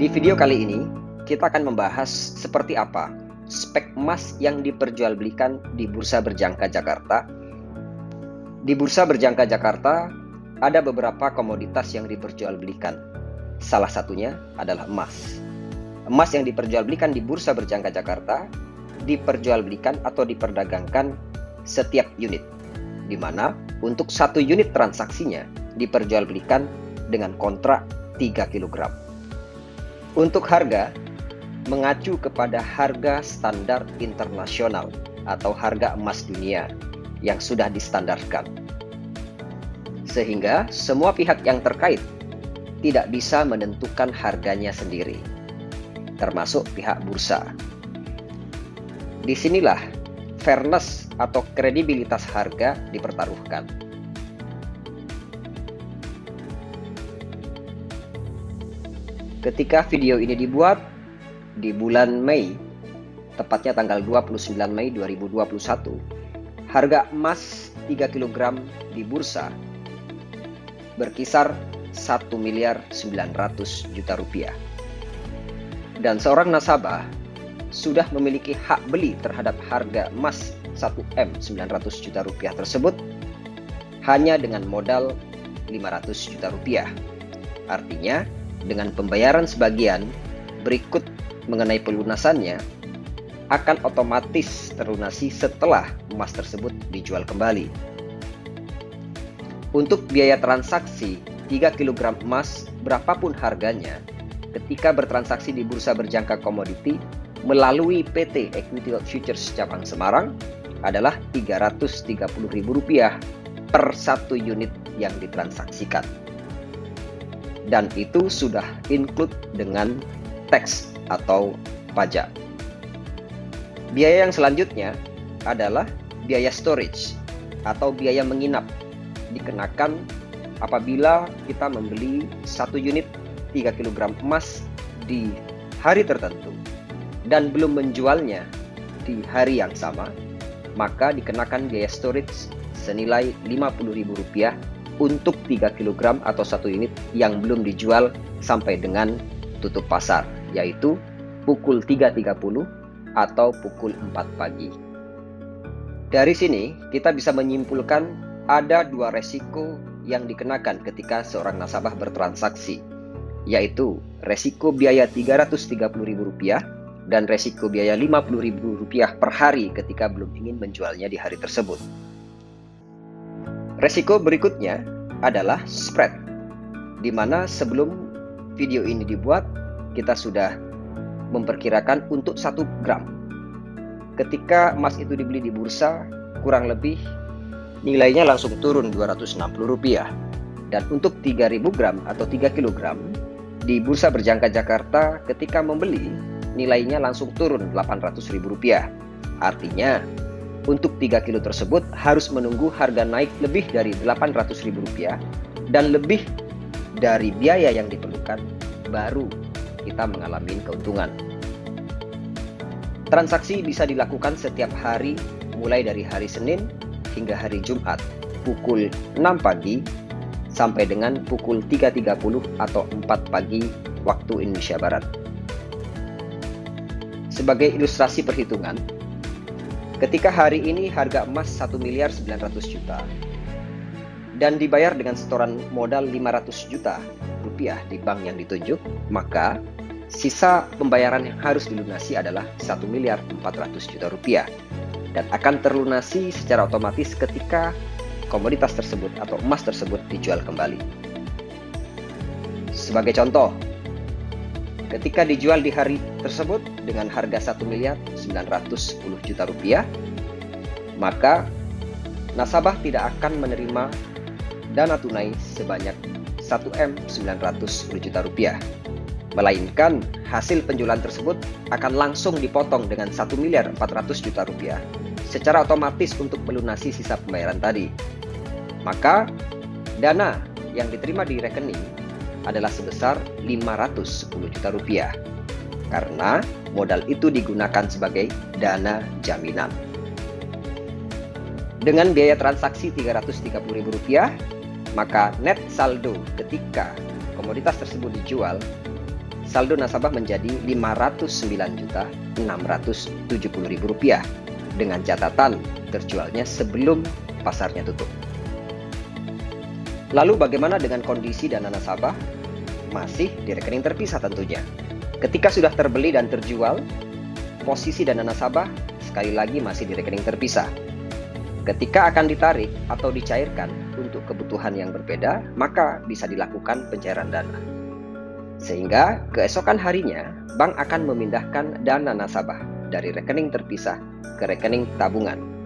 Di video kali ini, kita akan membahas seperti apa spek emas yang diperjualbelikan di Bursa Berjangka Jakarta. Di Bursa Berjangka Jakarta, ada beberapa komoditas yang diperjualbelikan. Salah satunya adalah emas. Emas yang diperjualbelikan di Bursa Berjangka Jakarta diperjualbelikan atau diperdagangkan setiap unit, di mana untuk satu unit transaksinya diperjualbelikan dengan kontrak 3 kg. Untuk harga, mengacu kepada harga standar internasional atau harga emas dunia yang sudah distandarkan. Sehingga semua pihak yang terkait tidak bisa menentukan harganya sendiri, termasuk pihak bursa. Disinilah fairness atau kredibilitas harga dipertaruhkan. Ketika video ini dibuat di bulan Mei, tepatnya tanggal 29 Mei 2021, harga emas 3 kg di bursa berkisar 1.900.000.000 rupiah. Dan seorang nasabah sudah memiliki hak beli terhadap harga emas 1M 900 juta rupiah tersebut hanya dengan modal 500 juta rupiah. Artinya, dengan pembayaran sebagian berikut mengenai pelunasannya akan otomatis terlunasi setelah emas tersebut dijual kembali. Untuk biaya transaksi 3 kg emas berapapun harganya ketika bertransaksi di Bursa Berjangka Komoditi melalui PT Equity Futures Cabang Semarang adalah Rp330.000 per satu unit yang ditransaksikan. Dan itu sudah include dengan tax atau pajak. Biaya yang selanjutnya adalah biaya storage atau biaya menginap, dikenakan apabila kita membeli satu unit 3 kg emas di hari tertentu dan belum menjualnya di hari yang sama, maka dikenakan biaya storage senilai Rp50.000 untuk 3 kg atau satu unit yang belum dijual sampai dengan tutup pasar, yaitu pukul 3.30 atau pukul 4 pagi. Dari sini kita bisa menyimpulkan ada dua resiko yang dikenakan ketika seorang nasabah bertransaksi, yaitu resiko biaya Rp330.000 dan resiko biaya Rp50.000 per hari ketika belum ingin menjualnya di hari tersebut. Resiko berikutnya adalah spread, di mana sebelum video ini dibuat, kita sudah memperkirakan untuk 1 gram. Ketika emas itu dibeli di bursa, kurang lebih nilainya langsung turun Rp260. Dan untuk 3.000 gram atau 3 kg di Bursa Berjangka Jakarta, ketika membeli, nilainya langsung turun Rp800.000. Artinya, untuk 3 kilo tersebut harus menunggu harga naik lebih dari Rp800.000 dan lebih dari biaya yang diperlukan, baru kita mengalami keuntungan. Transaksi bisa dilakukan setiap hari mulai dari hari Senin hingga hari Jumat pukul 6 pagi sampai dengan pukul 3.30 atau 4 pagi waktu Indonesia Barat. Sebagai ilustrasi perhitungan, ketika hari ini harga emas Rp1.900.000.000 dan dibayar dengan setoran modal Rp500 juta di bank yang ditunjuk, maka sisa pembayaran yang harus dilunasi adalah Rp1.400.000.000 dan akan terlunasi secara otomatis ketika komoditas tersebut atau emas tersebut dijual kembali. Sebagai contoh, ketika dijual di hari tersebut dengan harga Rp1.910.000.000, maka nasabah tidak akan menerima dana tunai sebanyak Rp1M 910 juta rupiah, melainkan hasil penjualan tersebut akan langsung dipotong dengan Rp1.400 juta rupiah secara otomatis untuk melunasi sisa pembayaran tadi. Maka dana yang diterima di rekening adalah sebesar Rp510 juta rupiah karena modal itu digunakan sebagai dana jaminan. Dengan biaya transaksi Rp330.000, maka net saldo ketika komoditas tersebut dijual saldo nasabah menjadi Rp509.670.000 dengan catatan terjualnya sebelum pasarnya tutup. Lalu bagaimana dengan kondisi dana nasabah? Masih di rekening terpisah tentunya. Ketika sudah terbeli dan terjual, posisi dana nasabah sekali lagi masih di rekening terpisah. Ketika akan ditarik atau dicairkan untuk kebutuhan yang berbeda, maka bisa dilakukan pencairan dana. Sehingga keesokan harinya, bank akan memindahkan dana nasabah dari rekening terpisah ke rekening tabungan